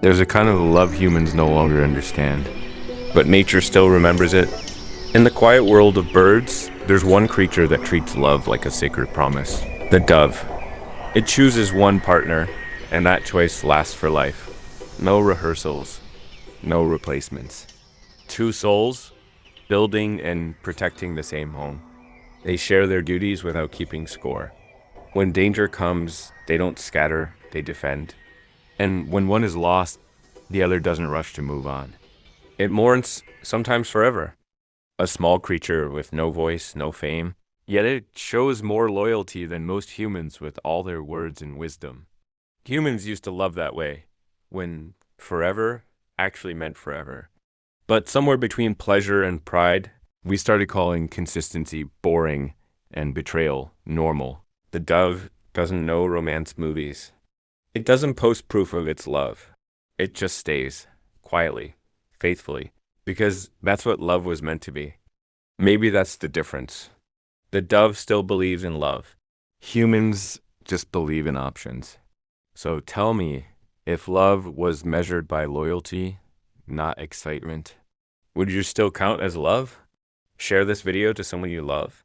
There's a kind of love humans no longer understand, but nature still remembers it. In the quiet world of birds, there's one creature that treats love like a sacred promise: the dove. It chooses one partner, and that choice lasts for life. No rehearsals, no replacements. Two souls, building and protecting the same home. They share their duties without keeping score. When danger comes, they don't scatter, they defend. And when one is lost, the other doesn't rush to move on. It mourns, sometimes forever. A small creature with no voice, no fame, yet it shows more loyalty than most humans with all their words and wisdom. Humans used to love that way, when forever actually meant forever. But somewhere between pleasure and pride, we started calling consistency boring and betrayal normal. The dove doesn't know romance movies. It doesn't post proof of its love. It just stays, quietly, faithfully, because that's what love was meant to be. Maybe that's the difference. The dove still believes in love. Humans just believe in options. So tell me, if love was measured by loyalty, not excitement, would you still count as love? Share this video to someone you love.